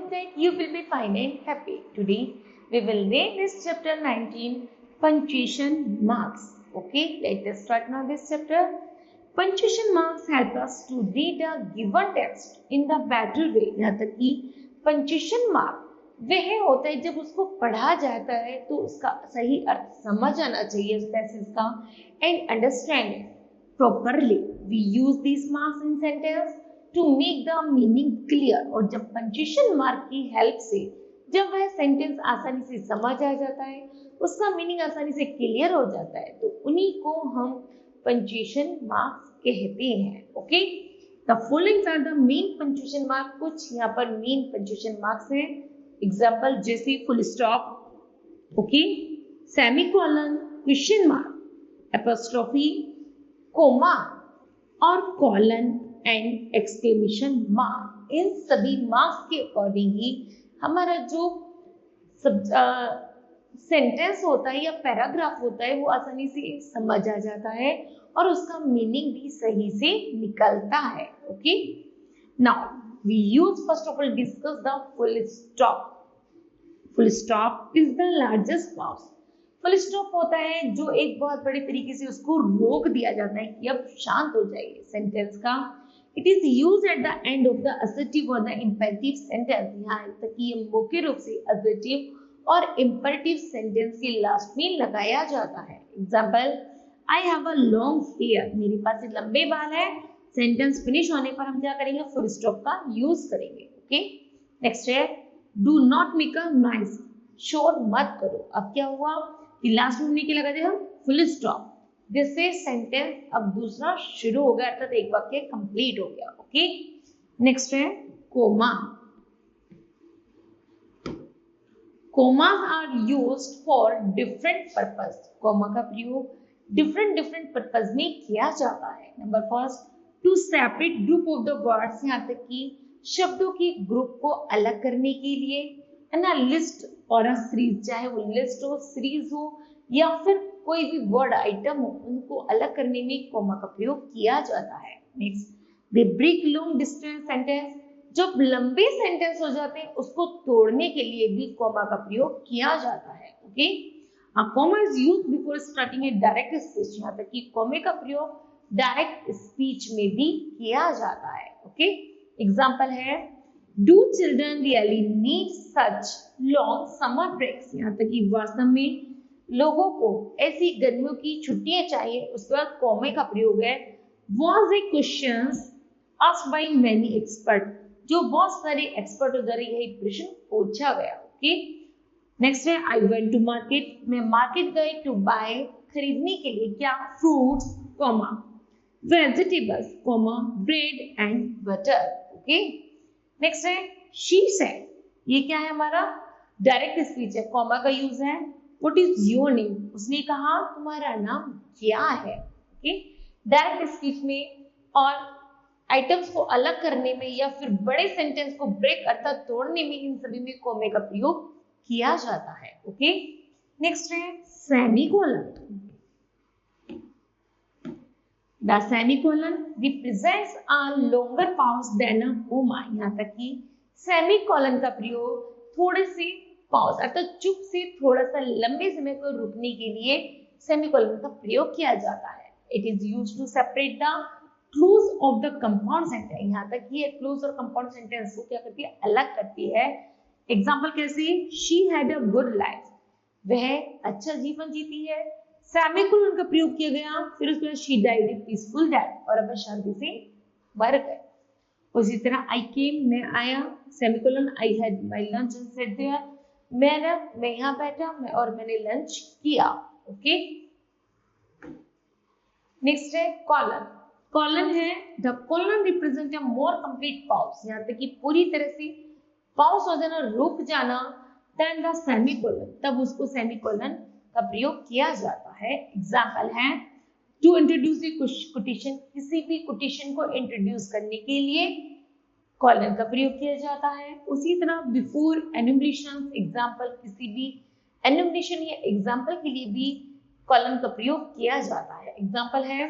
hope that you will be fine and happy. Today we will read this chapter 19, punctuation marks. Okay, let us start now this chapter. Punctuation marks help us to read a given text in the better way. यहाँ तक कि punctuation mark वह होता है जब उसको पढ़ा जाता है तो उसका सही अर्थ समझ आना चाहिए उस पैसेज का and understand properly. We use these marks in sentence to make the meaning clear. और जब पंक्चुएशन मार्क की हेल्प से जब वह सेंटेंस आसानी से समझ आ जाता है, उसका मीनिंग आसानी से क्लियर हो जाता है, तो उन्हीं को हम पंक्चुएशन मार्क्स कहते हैं. Okay, the following are the main punctuation mark. कुछ यहाँ पर मेन पंक्चुएशन मार्क्स हैं. एग्जाम्पल जैसे full stop, okay, semicolon, question mark, apostrophe, comma और कॉलन एंड एक्सक्लेमेशन मार्क. इन सभी मार्क्स के अकॉर्डिंग ही हमारा जो सेंटेंस होता है या पैराग्राफ होता है वो आसानी से समझ आ जाता है और उसका मीनिंग भी सही से निकलता है. Okay, now we use first of all discuss the full stop. Full stop is the largest pause. Full stop होता है जो एक बहुत बड़े तरीके से उसको रोक दिया जाता है कि अब शांत हो जाइए सेंटेंस का. It is use at the end of the assertive और द इंपेरेटिव सेंटेंस. यहाँ तक कि ये मुख्य रूप से असर्टिव और इंपेरेटिव सेंटेंस के लास्ट में लगाया जाता है. Example, I have a long hair. मेरे पास एक लंबे बाल है. सेंटेंस फिनिश होने पर हम क्या करेंगे? फुल स्टॉप का यूज करेंगे. ओके, नेक्स्ट है do not make a noise. शोर मत करो. अब क्या हुआ कि लास्ट में हमने क्या लगा दिया? फुल स्टॉप, जिससे सेंटेंस अब दूसरा शुरू हो गया, अर्थात एक वाक्य कंप्लीट हो गया. ओके, नेक्स्ट है comma. Commas are used for different purpose. Comma का प्रयोग डिफरेंट पर्पस में किया जाता है. Number first, to separate group of the words. यहाँ तक कि शब्दों की ग्रुप को अलग करने के लिए. एंड लिस्ट और अ सीरीज, चाहे वो लिस्ट हो, सीरीज हो या फिर कोई भी वर्ड आइटम हो, उनको अलग करने में कोमा का प्रयोग किया जाता है. Next, they break long distance sentence. जब लंबे सेंटेंस हो जाते हैं उसको तोड़ने के लिए भी कोमा का प्रयोग किया जाता है. Okay, a comma is used before starting a direct speech. यहाँ तक कि कोमे का प्रयोग डायरेक्ट स्पीच में भी किया जाता है. ओके, एग्जाम्पल है do children really need such long summer breaks. यहाँ तक कि वास्तव में लोगों को ऐसी गर्मियों की छुट्टियां चाहिए. उसके बाद कोमे का प्रयोग है was a questions asked by many expert. जो बहुत सारे एक्सपर्ट द्वारा यही प्रश्न पूछा गया. ओके, नेक्स्ट है आई वेंट टू मार्केट. मैं मार्केट गई टू बाय, खरीदने के लिए क्या? Fruits, comma, vegetables, comma, bread and butter. Okay, next है शी सेड. ये क्या है? हमारा डायरेक्ट स्पीच है. कोमा का यूज है. What is your name. उसने कहा तुम्हारा नाम क्या है. ओके, डायरेक्ट स्पीच में और आइटम्स को अलग करने में या फिर बड़े सेंटेंस को ब्रेक अर्थात तोड़ने में, इन सभी में कोमे का प्रयोग किया जाता है. ओके, नेक्स्ट है semicolon. The semicolon represents a longer pause than a comma. यहाँ तक कि सेमीकोलन का प्रयोग थोड़े से पॉज अर्थात चुप से थोड़ा सा लंबे समय को रुकने के लिए सेमीकोलन का प्रयोग किया जाता है. It is used to separate the clause of the compound sentence. यहाँ तक कि ये clause और compound sentence को क्या करती है? अलग करती है. एग्जाम्पल कैसे? She had a good life. वह अच्छा जीवन जीती है. सेमीकोलन का प्रयोग किया गया. फिर उसके बाद she died a peaceful death. और अब शांति से मर गए. उसी तरह I came, मैं आया. Semicolon I had my lunch and sat there. मैं यहाँ बैठा और मैंने लंच किया. ओके, नेक्स्ट है कॉलन. कॉलन है the colon represent a more complete pause. यहाँ तक कि पूरी तरह से पॉज हो जाना, रुक जाना, देन द सेमीकोलन, तब उसको सेमीकोलन का प्रयोग किया जाता है. एग्जाम्पल है टू इंट्रोड्यूस ए कोटेशन. किसी भी कोटेशन को इंट्रोड्यूस करने के लिए कॉलन का प्रयोग किया जाता है. उसी तरह बिफोर एनुमरेशन, एग्जाम्पल, किसी भी एनुमरेशन या एग्जाम्पल के लिए भी कॉलन का प्रयोग किया जाता है. एग्जाम्पल है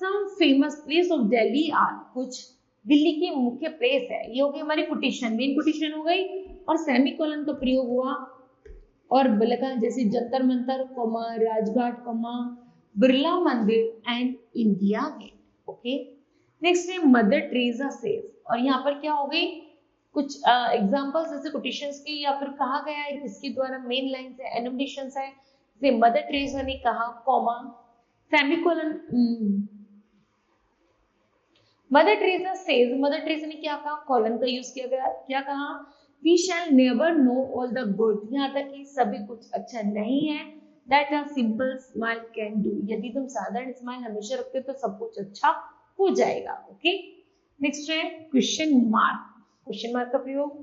some famous place of Delhi are. कुछ दिल्ली की मुख्य प्लेस है. ये हो गई हमारी कोटेशन. मेन कोटेशन हो गई और सेमीकोलन का प्रयोग हुआ और लिखा जैसे Jantar Mantar comma Rajghat comma Birla Mandir and India Gate. Okay, next है मदर टेरेसा सेज, और यहाँ पर क्या हो गई कुछ एग्जांपल्स जैसे कोटेशंस की या फिर कहा गया है किसके द्वारा, मेन लाइन है, एनुमरेशंस है, जैसे मदर टेरेसा ने कहा comma semicolon. Mother Teresa says, mother Teresa ने क्या कहा, कॉलन का यूज किया गया, क्या कहा, we shall never know all the good, यहाँ तक कि सभी कुछ अच्छा नहीं है, that a simple smile can do, यदि तुम साधारण स्माइल हमेशा रखते हो तो सब कुछ अच्छा हो जाएगा। ओके, नेक्स्ट है क्वेश्चन मार्क, क्वेश्चन मार्क का प्रयोग,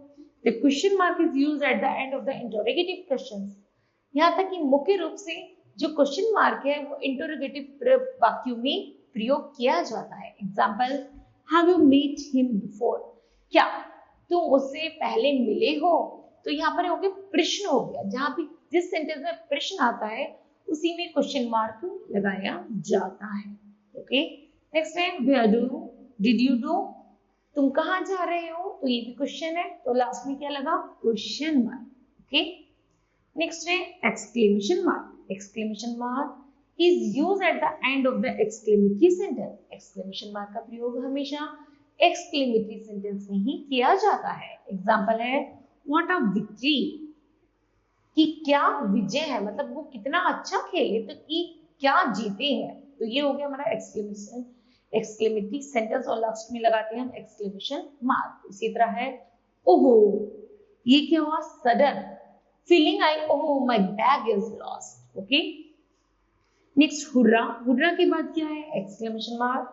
the question mark is used at the end of the interrogative questions, यहाँ तक कि मुख्य रूप से जो क्वेश्चन मार्क है वो इंटरोगेटिव वाक्यों में प्रयोग किया जाता है। Example, have you meet him before, क्या तुम उससे पहले मिले हो, तो यहाँ पर हो गया प्रश्न हो गया, जहां भी जिस सेंटेंस में प्रश्न आता है उसी में क्वेश्चन मार्क लगाया जाता है। ओके, नेक्स्ट है where do you, did you do, तुम कहाँ जा रहे हो, तो ये भी क्वेश्चन है, तो लास्ट में क्या लगा, क्वेश्चन मार्क। ओके, नेक्स्ट है exclamation mark, exclamation mark is used at the end of the exclamatory sentence, exclamation mark का प्रयोग हमेशा एक्सक्लेमेटरी सेंटेंस में ही किया जाता है। एग्जाम्पल है व्हाट अ विक्ट्री, कि क्या विजय है, मतलब वो कितना अच्छा खेले, तो कि क्या जीते हैं, तो ये हो गया हमारा एक्सक्लेमेशन एक्सक्लेमेटरी सेंटेंस, और लास्ट में लगाते हैं हम एक्सक्लेमेशन मार्क। इसी तरह है ओहो, ये क्या हुआ, सडन फीलिंग आई, oh my bag is lost. Okay, next hurrah, hurrah के बाद क्या है, exclamation mark,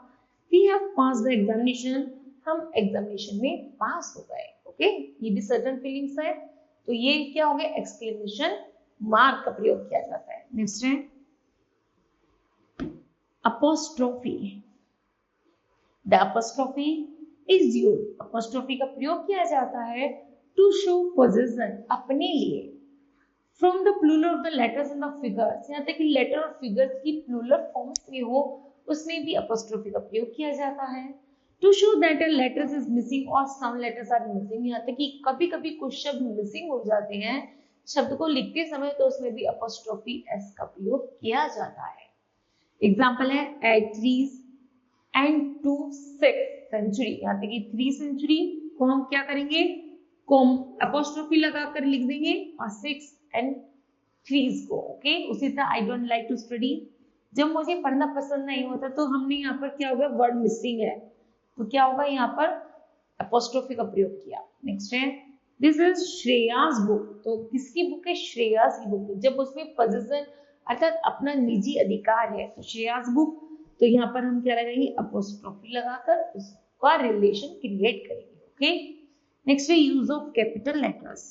we have pass the examination, हम एग्जामिनेशन में पास हो गए। ओके, ये भी सर्टेन फीलिंग्स है, तो ये क्या हो गया, एक्सक्लेमेशन मार्क का प्रयोग किया जाता है। नेक्स्ट है apostrophe, the apostrophe is used, apostrophe का प्रयोग किया जाता है टू शो पोजीशन, अपने लिए, from the plural of the letters and the figures, यहाँ तक कि लेटर और फिगर्स की प्लूरल फॉर्म्स में हो उसमें भी अपोस्ट्रोफी का प्रयोग किया जाता है। To show that a letters is missing और सम लेटर्स आर मिसिंग, यहाँ तक कि कभी कभी कुछ शब्द मिसिंग हो जाते हैं शब्द को लिखते समय, तो उसमें भी अपोस्ट्रोफी एस का प्रयोग किया जाता है। एग्जाम्पल है eight threes and two six century, यहाँ तक कि 3 सेंचुरी को हम क्या करेंगे, अपोस्ट्रोफी लगाकर लिख देंगे, और 6 एंड 3 को। ओके, उसी तरह I don't like to study, जब मुझे पढ़ना पसंद नहीं होता तो हमने यहाँ पर क्या होगा, वर्ड मिसिंग है, तो क्या होगा, यहाँ पर अपोस्ट्रोफी का प्रयोग किया। नेक्स्ट है दिस इज श्रेयास बुक, तो किसकी बुक है, श्रेयास की बुक, जब उसमें पोजीशन अर्थात अपना निजी अधिकार है, तो श्रेयास बुक, तो यहाँ पर हम क्या लगाएंगे, अपोस्ट्रोफी लगाकर उसका रिलेशन क्रिएट करेंगे। ओके, नेक्स्ट है use of capital letters,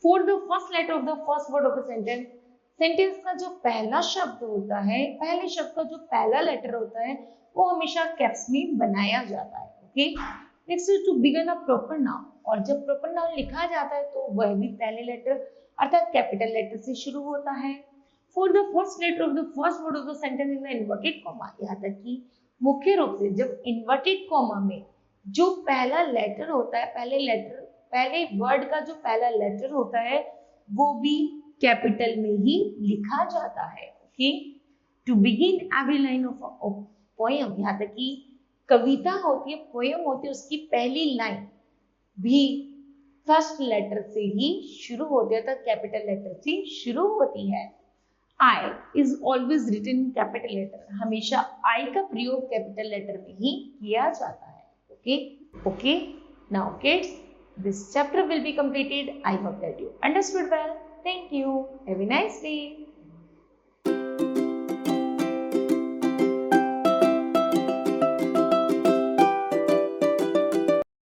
for the first letter of the first word of the sentence, sentence का जो पहला शब्द होता है, पहले शब्द का जो पहला लेटर होता है वो हमेशा कैप्स में बनाया जाता है। Okay, next to begin a proper noun, और जब प्रॉपर नाउन लिखा जाता है तो वह भी पहले लेटर अर्थात कैपिटल लेटर से शुरू होता है। For the first letter of the first word of the sentence in the inverted comma, यहाँ तक कि मुख्य रूप से जब इन्वर्टेड कॉमा में जो पहला लेटर होता है, पहले वर्ड का जो पहला लेटर होता है वो भी कैपिटल में ही लिखा जाता है। Okay, to begin every line of poem, यहाँ तक कि कविता होती है, पोएम होती है, उसकी पहली लाइन भी फर्स्ट लेटर से ही शुरू होती है, तो कैपिटल लेटर से शुरू होती है। I is always written in capital letter, हमेशा आई का प्रयोग कैपिटल लेटर में ही किया जाता है। Okay, now kids, this chapter will be completed. I hope that you understood well. Thank you. Have a nice day.